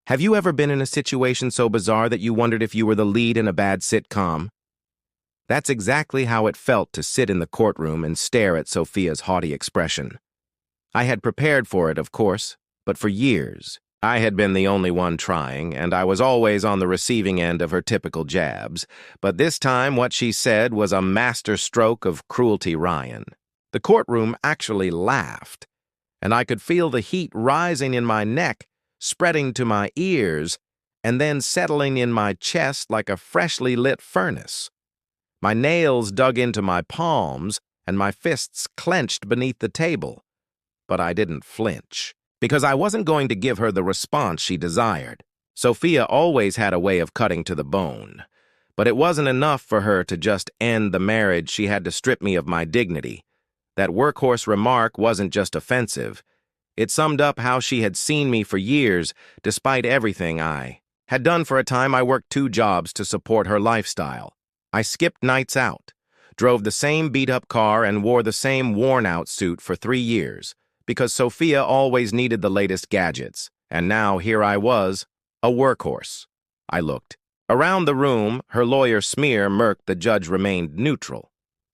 Have you ever been in a situation so bizarre that you wondered if you were the lead in a bad sitcom? That's exactly how it felt to sit in the courtroom and stare at Sophia's haughty expression. I had prepared for it, of course, but for years, I had been the only one trying, and I was always on the receiving end of her typical jabs. But this time, what she said was a master stroke of cruelty Ryan. The courtroom actually laughed, and I could feel the heat rising in my neck, spreading to my ears, and then settling in my chest like a freshly lit furnace. My nails dug into my palms, and my fists clenched beneath the table. But I didn't flinch, because I wasn't going to give her the response she desired. Sophia always had a way of cutting to the bone. But it wasn't enough for her to just end the marriage. She had to strip me of my dignity. That workhorse remark wasn't just offensive. It summed up how she had seen me for years, despite everything I had done. For a time, I worked 2 jobs to support her lifestyle. I skipped nights out, drove the same beat-up car, and wore the same worn-out suit for 3 years, because Sophia always needed the latest gadgets. And now here I was, a workhorse. I looked around the room. Her lawyer smear murked. The judge remained neutral.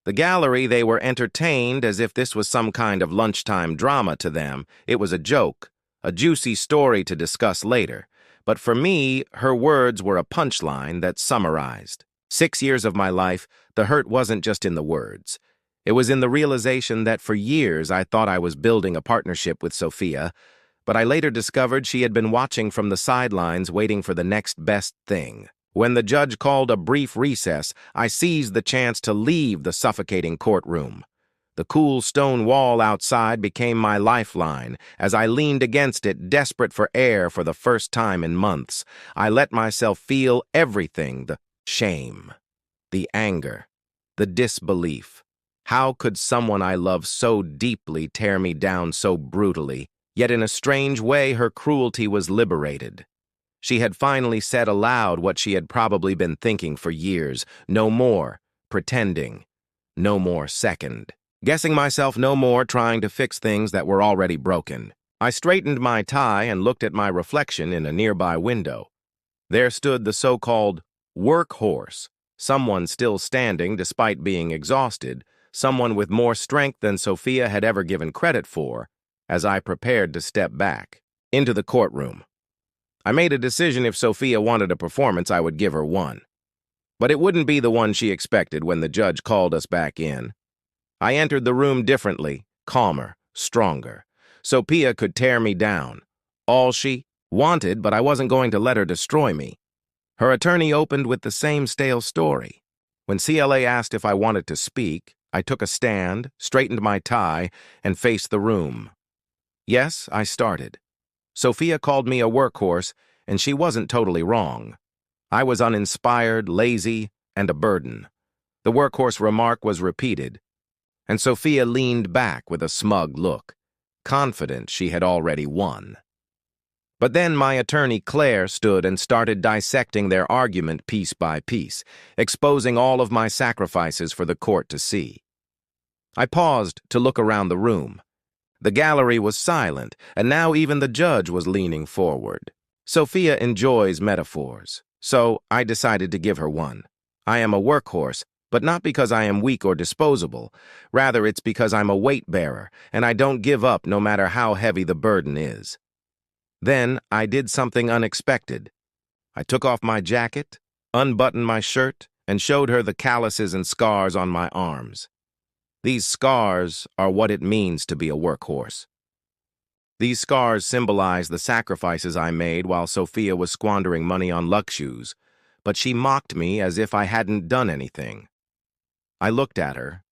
The gallery, they were entertained as if this was some kind of lunchtime drama to them. It was a joke, a juicy story to discuss later. But for me, her words were a punchline that summarized 6 years of my life. The hurt wasn't just in the words. It was in the realization that for years I thought I was building a partnership with Sophia, but I later discovered she had been watching from the sidelines, waiting for the next best thing. When the judge called a brief recess, I seized the chance to leave the suffocating courtroom. The cool stone wall outside became my lifeline. As I leaned against it, desperate for air for the first time in months, I let myself feel everything: the shame, the anger, the disbelief. How could someone I loved so deeply tear me down so brutally? Yet in a strange way, her cruelty was liberated. She had finally said aloud what she had probably been thinking for years. No more pretending. No more second guessing myself. No more trying to fix things that were already broken. I straightened my tie and looked at my reflection in a nearby window. There stood the so-called workhorse, someone still standing despite being exhausted, someone with more strength than Sophia had ever given credit for. As I prepared to step back into the courtroom, I made a decision: if Sophia wanted a performance, I would give her one. But it wouldn't be the one she expected. When the judge called us back in, I entered the room differently, calmer, stronger. Sophia could tear me down, all she wanted, but I wasn't going to let her destroy me. Her attorney opened with the same stale story. When CLA asked if I wanted to speak, I took a stand, straightened my tie, and faced the room. Yes, I started. Sophia called me a workhorse, and she wasn't totally wrong. I was uninspired, lazy, and a burden. The workhorse remark was repeated, and Sophia leaned back with a smug look, confident she had already won. But then my attorney Claire stood and started dissecting their argument piece by piece, exposing all of my sacrifices for the court to see. I paused to look around the room. The gallery was silent, and now even the judge was leaning forward. Sophia enjoys metaphors, so I decided to give her one. I am a workhorse, but not because I am weak or disposable. Rather, it's because I'm a weight-bearer, and I don't give up no matter how heavy the burden is. Then I did something unexpected. I took off my jacket, unbuttoned my shirt, and showed her the calluses and scars on my arms. These scars are what it means to be a workhorse. These scars symbolize the sacrifices I made while Sophia was squandering money on luck shoes, but she mocked me as if I hadn't done anything. I looked at her,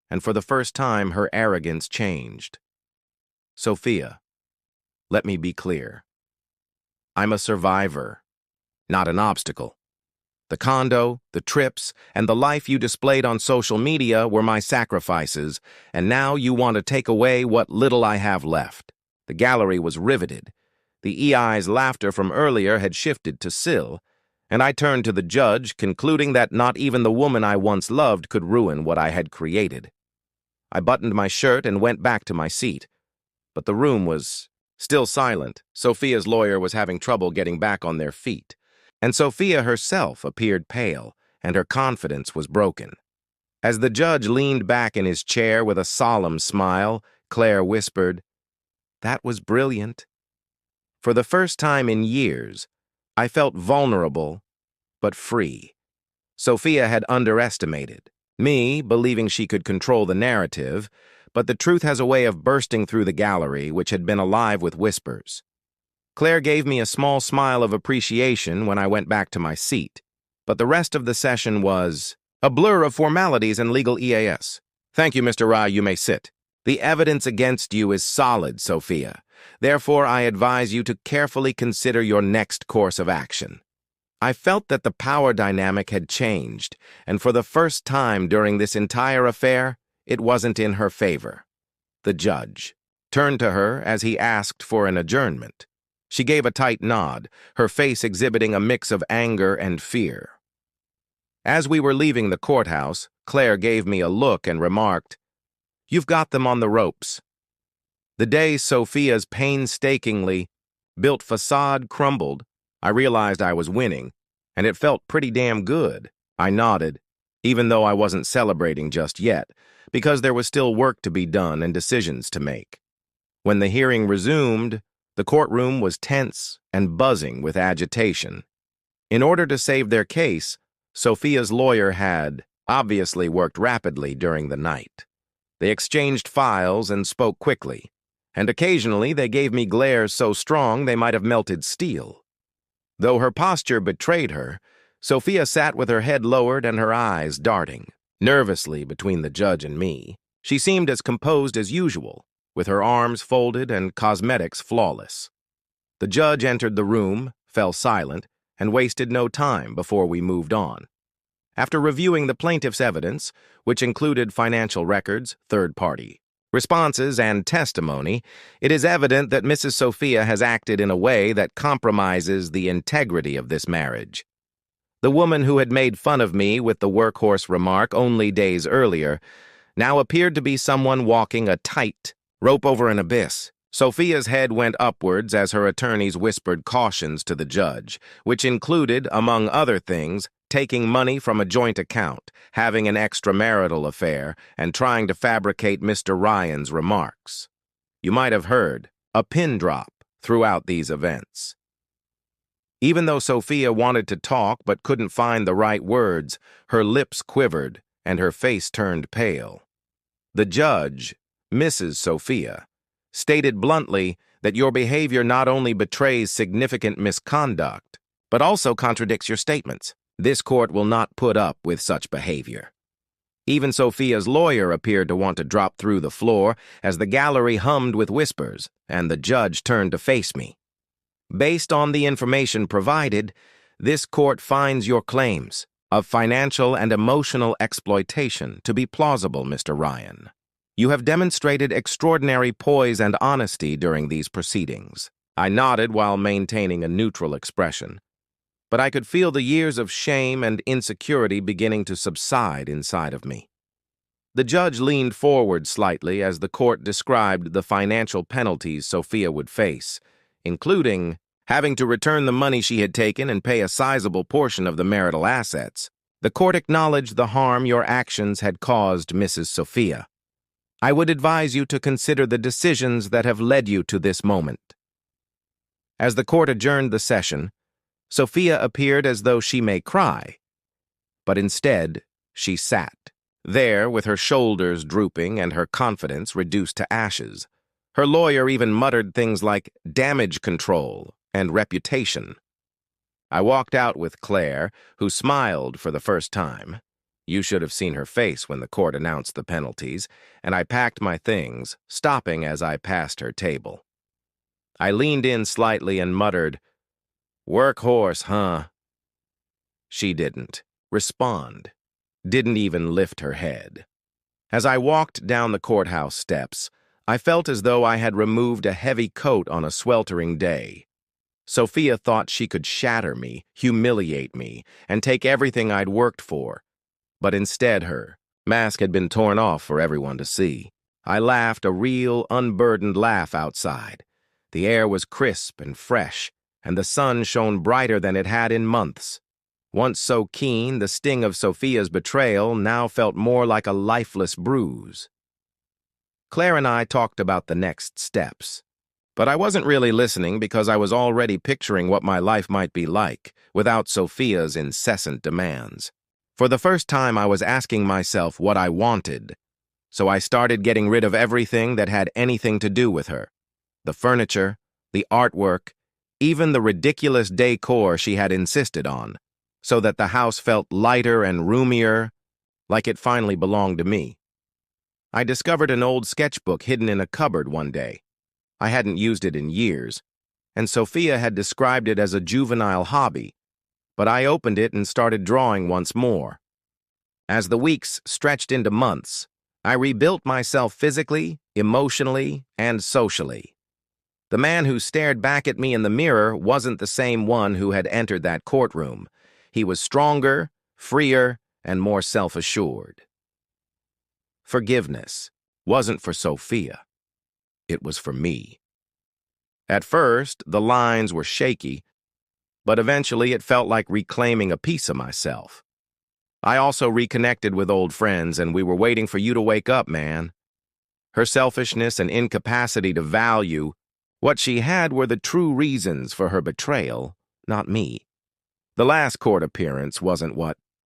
and for the first time her arrogance changed. Sophia, let me be clear. I'm a survivor, not an obstacle. The condo, the trips, and the life you displayed on social media were my sacrifices, and now you want to take away what little I have left. The gallery was riveted. The EI's laughter from earlier had shifted to Syl, and I turned to the judge, concluding that not even the woman I once loved could ruin what I had created. I buttoned my shirt and went back to my seat, but the room was Still silent, Sophia's lawyer was having trouble getting back on their feet, and Sophia herself appeared pale, and her confidence was broken. As the judge leaned back in his chair with a solemn smile, Claire whispered, "That was brilliant." For the first time in years, I felt vulnerable, but free. Sophia had underestimated me, believing she could control the narrative, but the truth has a way of bursting through the gallery, which had been alive with whispers. Claire gave me a small smile of appreciation when I went back to my seat, but the rest of the session was a blur of formalities and legal EAS. "Thank you, Mr. Rai, you may sit. The evidence against you is solid, Sophia. Therefore, I advise you to carefully consider your next course of action." I felt that the power dynamic had changed, and for the first time during this entire affair, it wasn't in her favor. The judge turned to her as he asked for an adjournment. She gave a tight nod, her face exhibiting a mix of anger and fear. As we were leaving the courthouse, Claire gave me a look and remarked, "You've got them on the ropes." The day Sophia's painstakingly built facade crumbled, I realized I was winning, and it felt pretty damn good. I nodded, even though I wasn't celebrating just yet, because there was still work to be done and decisions to make. When the hearing resumed, the courtroom was tense and buzzing with agitation. In order to save their case, Sophia's lawyer had obviously worked rapidly during the night. They exchanged files and spoke quickly, and occasionally they gave me glares so strong they might have melted steel. Though her posture betrayed her, Sophia sat with her head lowered and her eyes darting nervously between the judge and me. She seemed as composed as usual, with her arms folded and cosmetics flawless. The judge entered the room, fell silent, and wasted no time before we moved on. After reviewing the plaintiff's evidence, which included financial records, third-party responses, and testimony, it is evident that Mrs. Sophia has acted in a way that compromises the integrity of this marriage. The woman who had made fun of me with the workhorse remark only days earlier now appeared to be someone walking a tight rope over an abyss. Sophia's head went upwards as her attorneys whispered cautions to the judge, which included, among other things, taking money from a joint account, having an extramarital affair, and trying to fabricate Mr. Ryan's remarks. You might have heard a pin drop throughout these events. Even though Sophia wanted to talk but couldn't find the right words, her lips quivered and her face turned pale. The judge, Mrs. Sophia, stated bluntly that your behavior not only betrays significant misconduct, but also contradicts your statements. This court will not put up with such behavior. Even Sophia's lawyer appeared to want to drop through the floor as the gallery hummed with whispers, and the judge turned to face me. Based on the information provided, this court finds your claims of financial and emotional exploitation to be plausible, Mr. Ryan. You have demonstrated extraordinary poise and honesty during these proceedings. I nodded while maintaining a neutral expression, but I could feel the years of shame and insecurity beginning to subside inside of me. The judge leaned forward slightly as the court described the financial penalties Sophia would face, including having to return the money she had taken and pay a sizable portion of the marital assets. The court acknowledged the harm your actions had caused Mrs. Sophia. I would advise you to consider the decisions that have led you to this moment. As the court adjourned the session, Sophia appeared as though she may cry, but instead she sat there with her shoulders drooping and her confidence reduced to ashes. Her lawyer even muttered things like damage control and reputation. I walked out with Claire, who smiled for the first time. You should have seen her face when the court announced the penalties, and I packed my things, stopping as I passed her table. I leaned in slightly and muttered, "Workhorse, huh?" She didn't respond, didn't even lift her head. As I walked down the courthouse steps, I felt as though I had removed a heavy coat on a sweltering day. Sophia thought she could shatter me, humiliate me, and take everything I'd worked for, but instead her mask had been torn off for everyone to see. I laughed a real, unburdened laugh outside, The air was crisp and fresh, and the sun shone brighter than it had in months. Once so keen, the sting of Sophia's betrayal now felt more like a lifeless bruise. Claire and I talked about the next steps. But I wasn't really listening because I was already picturing what my life might be like without Sophia's incessant demands. For the first time, I was asking myself what I wanted. So I started getting rid of everything that had anything to do with her. The furniture, the artwork, even the ridiculous decor she had insisted on, so that the house felt lighter and roomier, like it finally belonged to me. I discovered an old sketchbook hidden in a cupboard one day. I hadn't used it in years, and Sophia had described it as a juvenile hobby, but I opened it and started drawing once more. As the weeks stretched into months, I rebuilt myself physically, emotionally, and socially. The man who stared back at me in the mirror wasn't the same one who had entered that courtroom. He was stronger, freer, and more self-assured. Forgiveness wasn't for Sophia. It was for me. At first, the lines were shaky, but eventually it felt like reclaiming a piece of myself. I also reconnected with old friends, and we were waiting for you to wake up, man. Her selfishness and incapacity to value what she had were the true reasons for her betrayal, not me. The last court appearance wasn't what